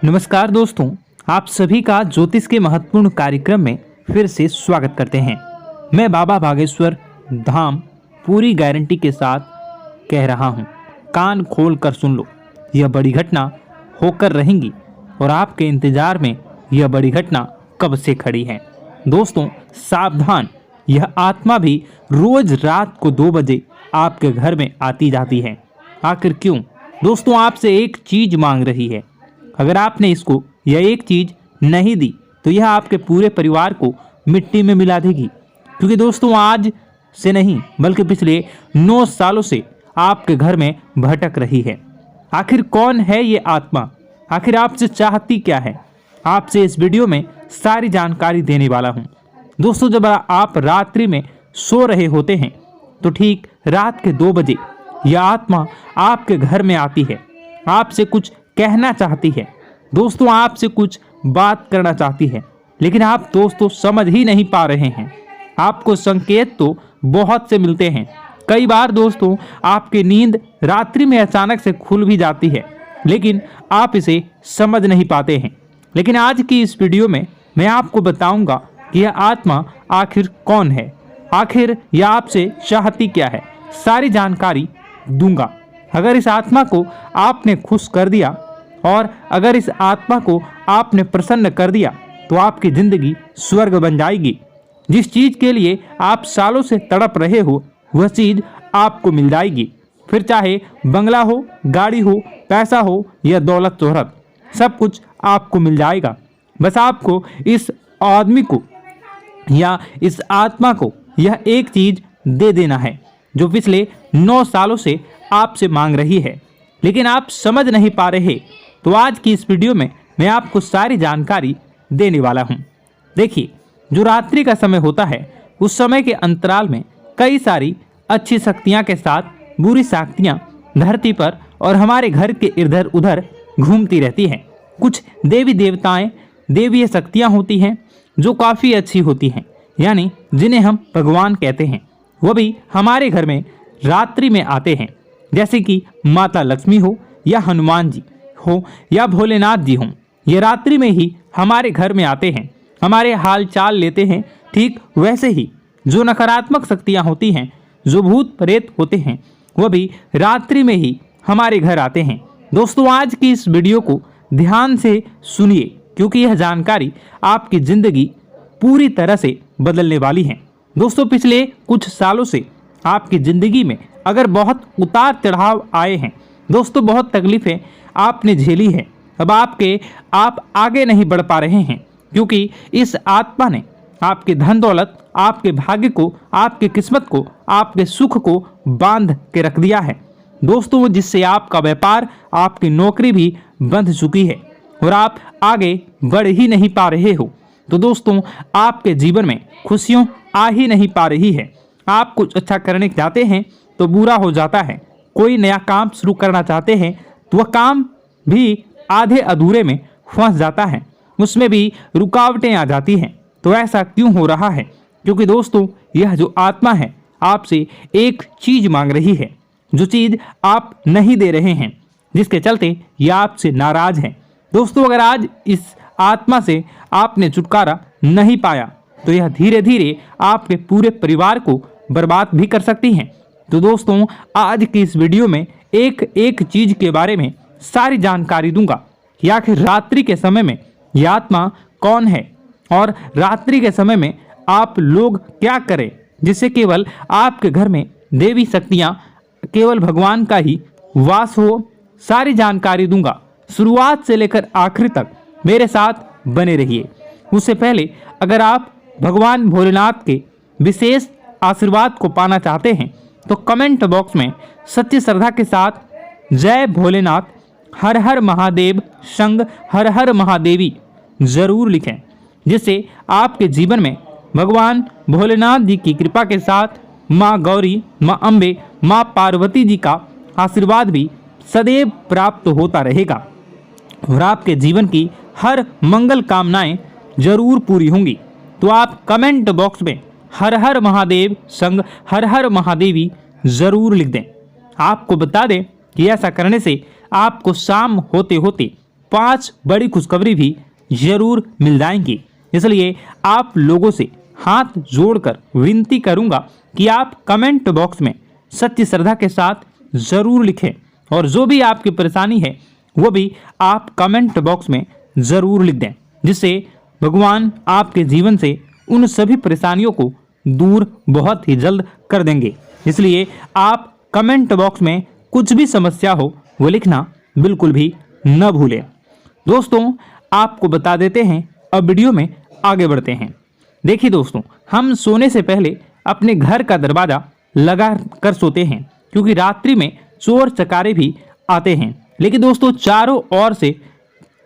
नमस्कार दोस्तों, आप सभी का ज्योतिष के महत्वपूर्ण कार्यक्रम में फिर से स्वागत करते हैं। मैं बाबा बागेश्वर धाम पूरी गारंटी के साथ कह रहा हूं, कान खोल कर सुन लो, यह बड़ी घटना होकर रहेंगी और आपके इंतजार में यह बड़ी घटना कब से खड़ी है। दोस्तों सावधान, यह आत्मा भी रोज रात को 2 बजे आपके घर में आती जाती है। आखिर क्यों? दोस्तों आपसे एक चीज मांग रही है। अगर आपने इसको यह एक चीज नहीं दी तो यह आपके पूरे परिवार को मिट्टी में मिला देगी। क्योंकि दोस्तों आज से नहीं बल्कि पिछले 9 सालों से आपके घर में भटक रही है। आखिर कौन है ये आत्मा? आखिर आपसे चाहती क्या है? आपसे इस वीडियो में सारी जानकारी देने वाला हूँ। दोस्तों जब आप रात्रि में सो रहे होते हैं तो ठीक रात के 2 बजे यह आत्मा आपके घर में आती है, आपसे कुछ कहना चाहती है। दोस्तों आपसे कुछ बात करना चाहती है, लेकिन आप दोस्तों समझ ही नहीं पा रहे हैं। आपको संकेत तो बहुत से मिलते हैं। कई बार दोस्तों आपकी नींद रात्रि में अचानक से खुल भी जाती है, लेकिन आप इसे समझ नहीं पाते हैं। लेकिन आज की इस वीडियो में मैं आपको बताऊंगा कि यह आत्मा आखिर कौन है, आखिर यह आपसे चाहती क्या है, सारी जानकारी दूंगा। अगर इस आत्मा को आपने खुश कर दिया और अगर इस आत्मा को आपने प्रसन्न कर दिया तो आपकी जिंदगी स्वर्ग बन जाएगी। जिस चीज के लिए आप सालों से तड़प रहे हो वह चीज आपको मिल जाएगी। फिर चाहे बंगला हो, गाड़ी हो, पैसा हो या दौलत शोहरत, सब कुछ आपको मिल जाएगा। बस आपको इस आदमी को या इस आत्मा को यह एक चीज दे देना है जो पिछले 9 सालों से आपसे मांग रही है, लेकिन आप समझ नहीं पा रहे। तो आज की इस वीडियो में मैं आपको सारी जानकारी देने वाला हूं। देखिए, जो रात्रि का समय होता है उस समय के अंतराल में कई सारी अच्छी शक्तियां के साथ बुरी शक्तियां धरती पर और हमारे घर के इधर उधर घूमती रहती हैं। कुछ देवी देवताएं, देवीय शक्तियां होती हैं जो काफ़ी अच्छी होती हैं, यानी जिन्हें हम भगवान कहते हैं। वो भी हमारे घर में रात्रि में आते हैं, जैसे कि माता लक्ष्मी हो या हनुमान जी हो या भोलेनाथ जी हों। ये रात्रि में ही हमारे घर में आते हैं, हमारे हाल चाल लेते हैं। ठीक वैसे ही जो नकारात्मक शक्तियाँ होती हैं, जो भूत प्रेत होते हैं, वह भी रात्रि में ही हमारे घर आते हैं। दोस्तों आज की इस वीडियो को ध्यान से सुनिए, क्योंकि यह जानकारी आपकी ज़िंदगी पूरी तरह से बदलने वाली है। दोस्तों पिछले कुछ सालों से आपकी ज़िंदगी में अगर बहुत उतार चढ़ाव आए हैं, दोस्तों बहुत तकलीफ़ें आपने झेली है, अब आप आगे नहीं बढ़ पा रहे हैं, क्योंकि इस आत्मा ने आपके धन दौलत, आपके भाग्य को, आपकी किस्मत को, आपके सुख को बांध के रख दिया है। दोस्तों जिससे आपका व्यापार, आपकी नौकरी भी बंध चुकी है और आप आगे बढ़ ही नहीं पा रहे हो। तो दोस्तों आपके जीवन में खुशियाँ आ ही नहीं पा रही है। आप कुछ अच्छा करने जाते हैं तो बुरा हो जाता है। कोई नया काम शुरू करना चाहते हैं तो वह काम भी आधे अधूरे में फंस जाता है, उसमें भी रुकावटें आ जाती हैं। तो ऐसा क्यों हो रहा है? क्योंकि दोस्तों यह जो आत्मा है आपसे एक चीज़ मांग रही है, जो चीज़ आप नहीं दे रहे हैं, जिसके चलते यह आपसे नाराज है। दोस्तों अगर आज इस आत्मा से आपने छुटकारा नहीं पाया तो यह धीरे धीरे आपके पूरे परिवार को बर्बाद भी कर सकती हैं। तो दोस्तों आज की इस वीडियो में एक एक चीज के बारे में सारी जानकारी दूंगा कि आखिर रात्रि के समय में यह आत्मा कौन है और रात्रि के समय में आप लोग क्या करें जिससे केवल आपके घर में देवी शक्तियां, केवल भगवान का ही वास हो। सारी जानकारी दूंगा, शुरुआत से लेकर आखिर तक मेरे साथ बने रहिए। उससे पहले अगर आप भगवान भोलेनाथ के विशेष आशीर्वाद को पाना चाहते हैं तो कमेंट बॉक्स में सच्ची श्रद्धा के साथ जय भोलेनाथ, हर हर महादेव संग हर हर महादेवी जरूर लिखें, जिससे आपके जीवन में भगवान भोलेनाथ जी की कृपा के साथ माँ गौरी, माँ अम्बे, माँ पार्वती जी का आशीर्वाद भी सदैव प्राप्त होता रहेगा और आपके जीवन की हर मंगल कामनाएं जरूर पूरी होंगी। तो आप कमेंट बॉक्स में हर हर महादेव संग हर हर महादेवी जरूर लिख दें। आपको बता दें कि ऐसा करने से आपको शाम होते होते 5 बड़ी खुशखबरी भी जरूर मिल जाएंगी। इसलिए आप लोगों से हाथ जोड़कर विनती करूंगा कि आप कमेंट बॉक्स में सत्य श्रद्धा के साथ जरूर लिखें और जो भी आपकी परेशानी है वो भी आप कमेंट बॉक्स में जरूर लिख दें, जिससे भगवान आपके जीवन से उन सभी परेशानियों को दूर बहुत ही जल्द कर देंगे। इसलिए आप कमेंट बॉक्स में कुछ भी समस्या हो वो लिखना बिल्कुल भी न भूलें। दोस्तों, आपको बता देते हैं, अब वीडियो में आगे बढ़ते हैं। देखिए दोस्तों, हम सोने से पहले अपने घर का दरवाज़ा लगा कर सोते हैं, क्योंकि रात्रि में चोर चकारे भी आते हैं। लेकिन दोस्तों, चारों ओर से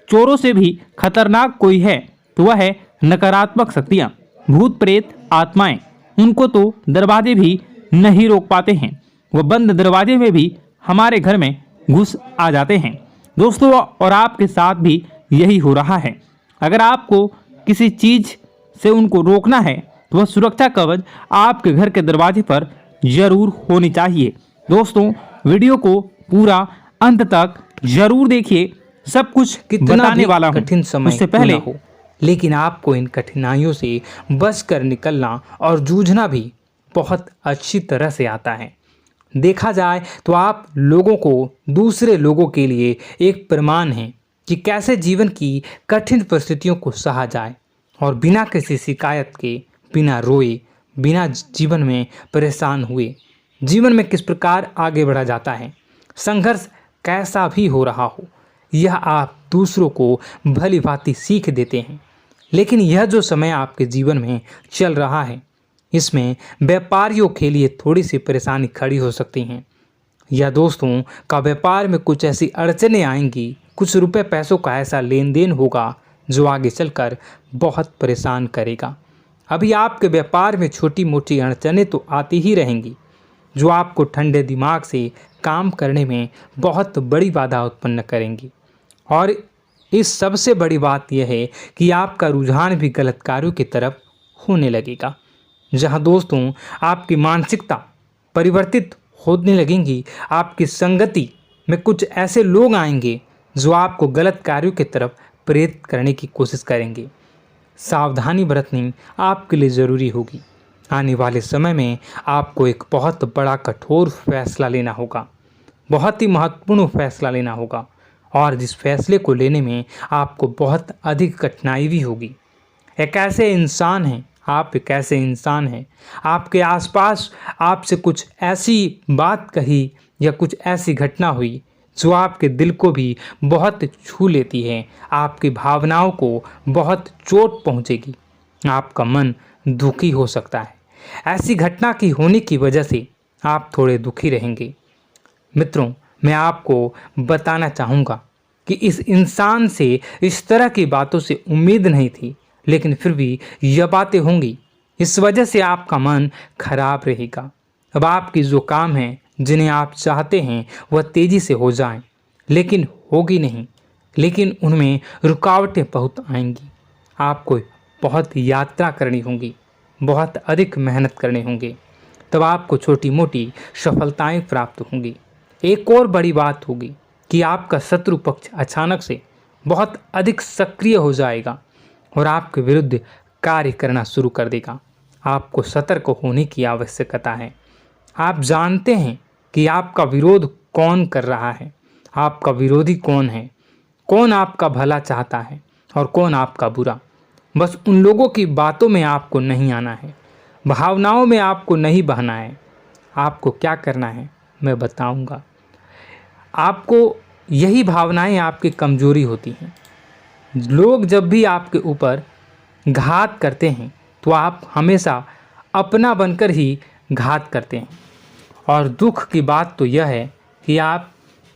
चोरों से भी खतरनाक कोई है तो वह है नकारात्मक शक्तियाँ, भूत प्रेत आत्माएं। उनको तो दरवाजे भी नहीं रोक पाते हैं, वह बंद दरवाजे में भी हमारे घर में घुस आ जाते हैं दोस्तों। और आपके साथ भी यही हो रहा है। अगर आपको किसी चीज़ से उनको रोकना है तो वह सुरक्षा कवच आपके घर के दरवाजे पर जरूर होनी चाहिए। दोस्तों, वीडियो को पूरा अंत तक जरूर देखिए, सब कुछ बताने वाला हूं। कठिन समय उससे पहले हो, लेकिन आपको इन कठिनाइयों से बच कर निकलना और जूझना भी बहुत अच्छी तरह से आता है। देखा जाए तो आप लोगों को दूसरे लोगों के लिए एक प्रमाण है कि कैसे जीवन की कठिन परिस्थितियों को सहा जाए और बिना किसी शिकायत के, बिना रोए, बिना जीवन में परेशान हुए जीवन में किस प्रकार आगे बढ़ा जाता है। संघर्ष कैसा भी हो रहा हो, यह आप दूसरों को भली भांति सीख देते हैं। लेकिन यह जो समय आपके जीवन में चल रहा है, इसमें व्यापारियों के लिए थोड़ी सी परेशानी खड़ी हो सकती हैं। या दोस्तों का व्यापार में कुछ ऐसी अड़चनें आएंगी, कुछ रुपए पैसों का ऐसा लेन देन होगा जो आगे चलकर बहुत परेशान करेगा। अभी आपके व्यापार में छोटी मोटी अड़चनें तो आती ही रहेंगी, जो आपको ठंडे दिमाग से काम करने में बहुत बड़ी बाधा उत्पन्न करेंगी। और इस सबसे बड़ी बात यह है कि आपका रुझान भी गलत कार्यों की तरफ होने लगेगा, जहां दोस्तों आपकी मानसिकता परिवर्तित होने लगेंगी। आपकी संगति में कुछ ऐसे लोग आएंगे जो आपको गलत कार्यों की तरफ प्रेरित करने की कोशिश करेंगे। सावधानी बरतनी आपके लिए ज़रूरी होगी। आने वाले समय में आपको एक बहुत बड़ा कठोर फैसला लेना होगा, बहुत ही महत्वपूर्ण फैसला लेना होगा, और जिस फैसले को लेने में आपको बहुत अधिक कठिनाई भी होगी। एक ऐसे इंसान हैं, आप एक ऐसे इंसान हैं, आपके आसपास आपसे कुछ ऐसी बात कही या कुछ ऐसी घटना हुई जो आपके दिल को भी बहुत छू लेती है, आपकी भावनाओं को बहुत चोट पहुंचेगी, आपका मन दुखी हो सकता है। ऐसी घटना की होने की वजह से आप थोड़े दुखी रहेंगे। मित्रों, मैं आपको बताना चाहूँगा कि इस इंसान से इस तरह की बातों से उम्मीद नहीं थी, लेकिन फिर भी यह बातें होंगी। इस वजह से आपका मन खराब रहेगा। अब आपकी जो काम है, जिन्हें आप चाहते हैं वह तेज़ी से हो जाएं, लेकिन होगी नहीं, लेकिन उनमें रुकावटें बहुत आएंगी। आपको बहुत यात्रा करनी होगी, बहुत अधिक मेहनत करने होंगे, तब आपको छोटी मोटी सफलताएं प्राप्त होंगी। एक और बड़ी बात होगी कि आपका शत्रु पक्ष अचानक से बहुत अधिक सक्रिय हो जाएगा और आपके विरुद्ध कार्य करना शुरू कर देगा। आपको सतर्क होने की आवश्यकता है। आप जानते हैं कि आपका विरोध कौन कर रहा है, आपका विरोधी कौन है, कौन आपका भला चाहता है और कौन आपका बुरा। बस उन लोगों की बातों में आपको नहीं आना है, भावनाओं में आपको नहीं बहना है। आपको क्या करना है मैं बताऊंगा। आपको यही भावनाएं आपकी कमजोरी होती हैं। लोग जब भी आपके ऊपर घात करते हैं तो आप हमेशा अपना बनकर ही घात करते हैं। और दुख की बात तो यह है कि आप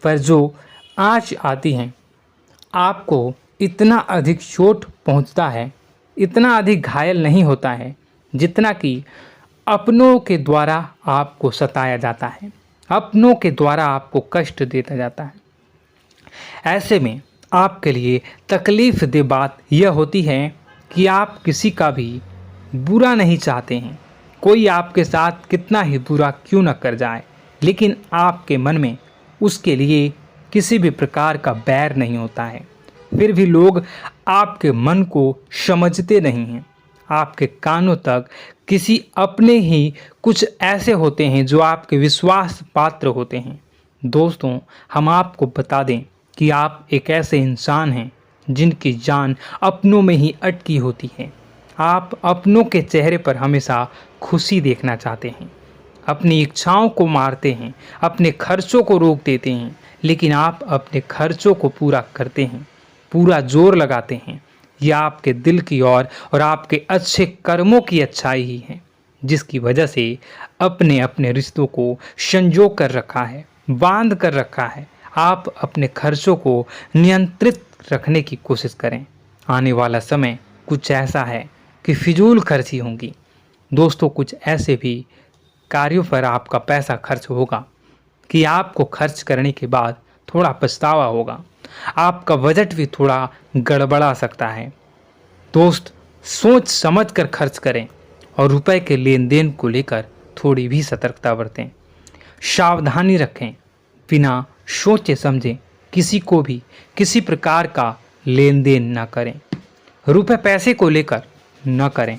पर जो आँच आती है, आपको इतना अधिक चोट पहुंचता है, इतना अधिक घायल नहीं होता है जितना कि अपनों के द्वारा आपको सताया जाता है, अपनों के द्वारा आपको कष्ट देता जाता है। ऐसे में आपके लिए तकलीफ़ दे बात यह होती है कि आप किसी का भी बुरा नहीं चाहते हैं। कोई आपके साथ कितना ही बुरा क्यों न कर जाए, लेकिन आपके मन में उसके लिए किसी भी प्रकार का बैर नहीं होता है। फिर भी लोग आपके मन को समझते नहीं हैं। आपके कानों तक किसी अपने ही कुछ ऐसे होते हैं जो आपके विश्वास पात्र होते हैं। दोस्तों, हम आपको बता दें कि आप एक ऐसे इंसान हैं जिनकी जान अपनों में ही अटकी होती है। आप अपनों के चेहरे पर हमेशा खुशी देखना चाहते हैं, अपनी इच्छाओं को मारते हैं, अपने खर्चों को रोक देते हैं, लेकिन आप अपने खर्चों को पूरा करते हैं, पूरा जोर लगाते हैं। यह आपके दिल की और आपके अच्छे कर्मों की अच्छाई ही है, जिसकी वजह से अपने अपने रिश्तों को संजो कर रखा है, बांध कर रखा है। आप अपने खर्चों को नियंत्रित रखने की कोशिश करें। आने वाला समय कुछ ऐसा है कि फिजूल खर्ची होंगी। दोस्तों, कुछ ऐसे भी कार्यों पर आपका पैसा खर्च होगा कि आपको खर्च करने के बाद थोड़ा पछतावा होगा। आपका बजट भी थोड़ा गड़बड़ा सकता है। दोस्त, सोच समझ कर खर्च करें और रुपए के लेन देन को लेकर थोड़ी भी सतर्कता बरतें। सावधानी रखें, बिना सोचे समझे किसी को भी किसी प्रकार का लेन देन न करें। रुपए पैसे को लेकर न करें,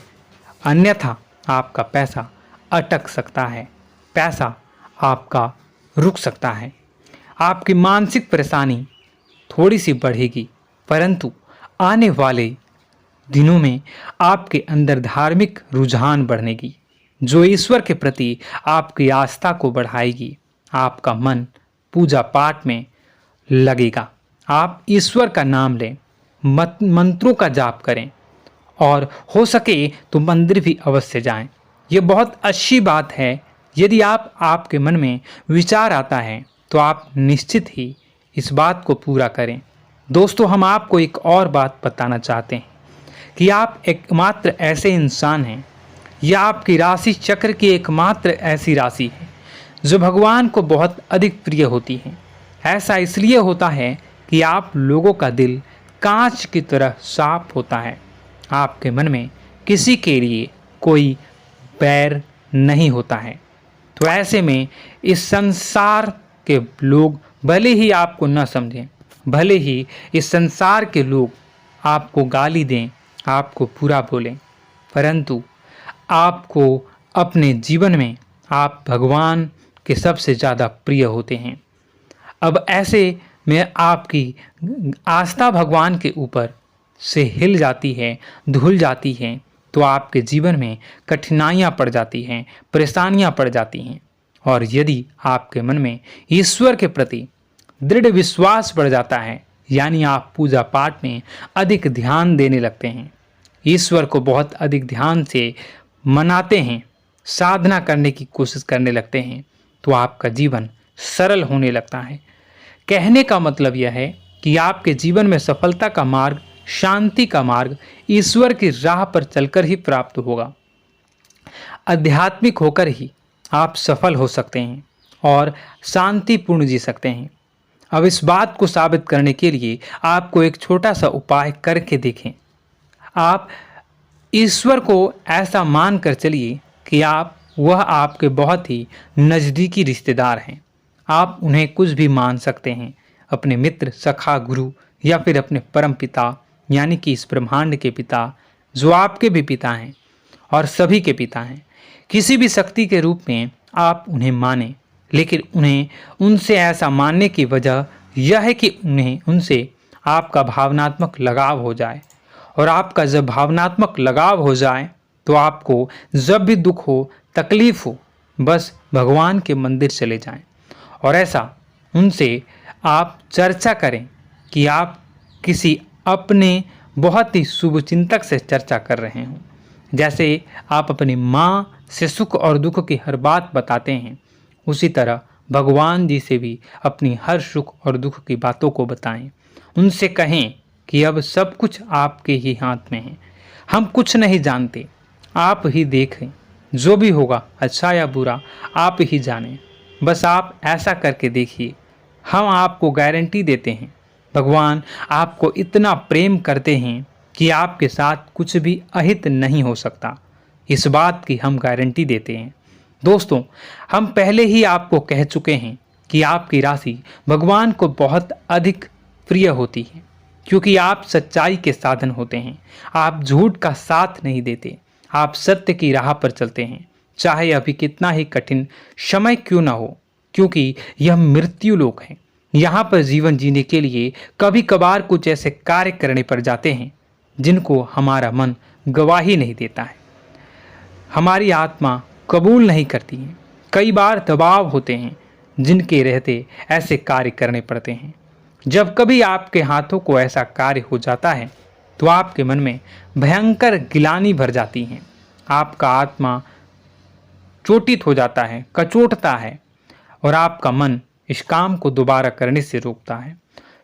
अन्यथा आपका पैसा अटक सकता है, पैसा आपका रुक सकता है। आपकी मानसिक परेशानी थोड़ी सी बढ़ेगी, परंतु आने वाले दिनों में आपके अंदर धार्मिक रुझान बढ़नेगी, जो ईश्वर के प्रति आपकी आस्था को बढ़ाएगी। आपका मन पूजा पाठ में लगेगा। आप ईश्वर का नाम लें, मंत्रों का जाप करें और हो सके तो मंदिर भी अवश्य जाएं। ये बहुत अच्छी बात है। यदि आपके मन में विचार आता है तो आप निश्चित ही इस बात को पूरा करें। दोस्तों, हम आपको एक और बात बताना चाहते हैं कि आप एकमात्र ऐसे इंसान हैं, यह आपकी राशि चक्र की एकमात्र ऐसी राशि है जो भगवान को बहुत अधिक प्रिय होती है। ऐसा इसलिए होता है कि आप लोगों का दिल कांच की तरह साफ होता है। आपके मन में किसी के लिए कोई बैर नहीं होता है। तो ऐसे में इस संसार के लोग भले ही आपको न समझें, भले ही इस संसार के लोग आपको गाली दें, आपको बुरा बोलें, परंतु आपको अपने जीवन में आप भगवान के सबसे ज़्यादा प्रिय होते हैं। अब ऐसे में आपकी आस्था भगवान के ऊपर से हिल जाती है, धुल जाती है, तो आपके जीवन में कठिनाइयाँ पड़ जाती हैं, परेशानियाँ पड़ जाती हैं। और यदि आपके मन में ईश्वर के प्रति दृढ़ विश्वास बढ़ जाता है, यानी आप पूजा पाठ में अधिक ध्यान देने लगते हैं, ईश्वर को बहुत अधिक ध्यान से मनाते हैं, साधना करने की कोशिश करने लगते हैं, तो आपका जीवन सरल होने लगता है। कहने का मतलब यह है कि आपके जीवन में सफलता का मार्ग, शांति का मार्ग ईश्वर की राह पर चलकर ही प्राप्त होगा। आध्यात्मिक होकर ही आप सफल हो सकते हैं और शांतिपूर्ण जी सकते हैं। अब इस बात को साबित करने के लिए आपको एक छोटा सा उपाय करके देखें। आप ईश्वर को ऐसा मान कर चलिए कि वह आपके बहुत ही नज़दीकी रिश्तेदार हैं। आप उन्हें कुछ भी मान सकते हैं, अपने मित्र, सखा, गुरु या फिर अपने परम पिता, यानी कि इस ब्रह्मांड के पिता, जो आपके भी पिता हैं और सभी के पिता हैं। किसी भी शक्ति के रूप में आप उन्हें मानें, लेकिन उन्हें उनसे ऐसा मानने की वजह यह है कि उनसे आपका भावनात्मक लगाव हो जाए। और आपका जब भावनात्मक लगाव हो जाए तो आपको जब भी दुख हो, तकलीफ हो, बस भगवान के मंदिर चले जाएं और ऐसा उनसे आप चर्चा करें कि आप किसी अपने बहुत ही शुभचिंतक से चर्चा कर रहे हों। जैसे आप अपनी माँ से सुख और दुख की हर बात बताते हैं, उसी तरह भगवान जी से भी अपनी हर सुख और दुख की बातों को बताएं। उनसे कहें कि अब सब कुछ आपके ही हाथ में है, हम कुछ नहीं जानते, आप ही देखें, जो भी होगा अच्छा या बुरा आप ही जानें। बस आप ऐसा करके देखिए, हम आपको गारंटी देते हैं भगवान आपको इतना प्रेम करते हैं कि आपके साथ कुछ भी अहित नहीं हो सकता। इस बात की हम गारंटी देते हैं। दोस्तों, हम पहले ही आपको कह चुके हैं कि आपकी राशि भगवान को बहुत अधिक प्रिय होती है, क्योंकि आप सच्चाई के साधन होते हैं। आप झूठ का साथ नहीं देते, आप सत्य की राह पर चलते हैं, चाहे अभी कितना ही कठिन समय क्यों ना हो, क्योंकि यह मृत्यु लोक है। यहाँ पर जीवन जीने के लिए कभी कभार कुछ ऐसे कार्य करने पड़ जाते हैं जिनको हमारा मन गवाही नहीं देता है, हमारी आत्मा कबूल नहीं करती है। कई बार दबाव होते हैं जिनके रहते ऐसे कार्य करने पड़ते हैं। जब कभी आपके हाथों को ऐसा कार्य हो जाता है तो आपके मन में भयंकर गिलानी भर जाती है। आपका आत्मा चोटित हो जाता है, कचोटता है और आपका मन इस काम को दोबारा करने से रोकता है।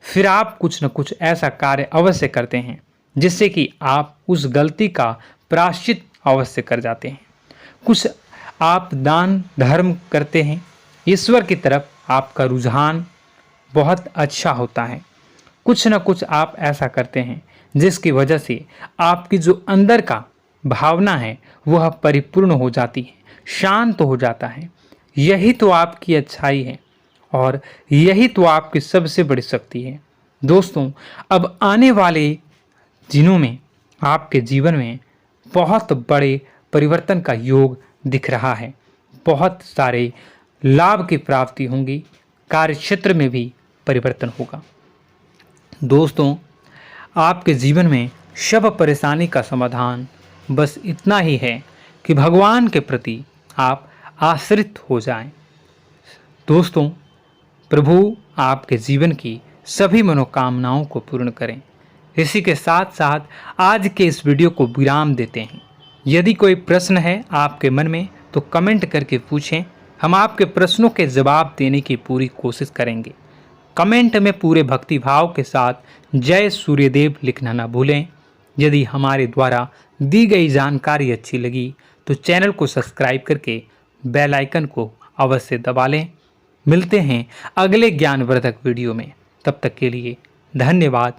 फिर आप कुछ न कुछ ऐसा कार्य अवश्य करते हैं जिससे कि आप उस गलती का प्रायश्चित अवश्य कर जाते हैं। कुछ आप दान धर्म करते हैं, ईश्वर की तरफ आपका रुझान बहुत अच्छा होता है। कुछ न कुछ आप ऐसा करते हैं जिसकी वजह से आपकी जो अंदर का भावना है वह परिपूर्ण हो जाती है, शांत हो जाता है। यही तो आपकी अच्छाई है और यही तो आपकी सबसे बड़ी शक्ति है। दोस्तों, अब आने वाले दिनों में आपके जीवन में बहुत बड़े परिवर्तन का योग दिख रहा है। बहुत सारे लाभ की प्राप्ति होंगी, कार्य क्षेत्र में भी परिवर्तन होगा। दोस्तों, आपके जीवन में सब परेशानी का समाधान बस इतना ही है कि भगवान के प्रति आप आश्रित हो जाएं। दोस्तों, प्रभु आपके जीवन की सभी मनोकामनाओं को पूर्ण करें। इसी के साथ साथ आज के इस वीडियो को विराम देते हैं। यदि कोई प्रश्न है आपके मन में तो कमेंट करके पूछें, हम आपके प्रश्नों के जवाब देने की पूरी कोशिश करेंगे। कमेंट में पूरे भक्तिभाव के साथ जय सूर्यदेव लिखना ना भूलें। यदि हमारे द्वारा दी गई जानकारी अच्छी लगी तो चैनल को सब्सक्राइब करके बेल आइकन को अवश्य दबा लें। मिलते हैं अगले ज्ञानवर्धक वीडियो में, तब तक के लिए धन्यवाद।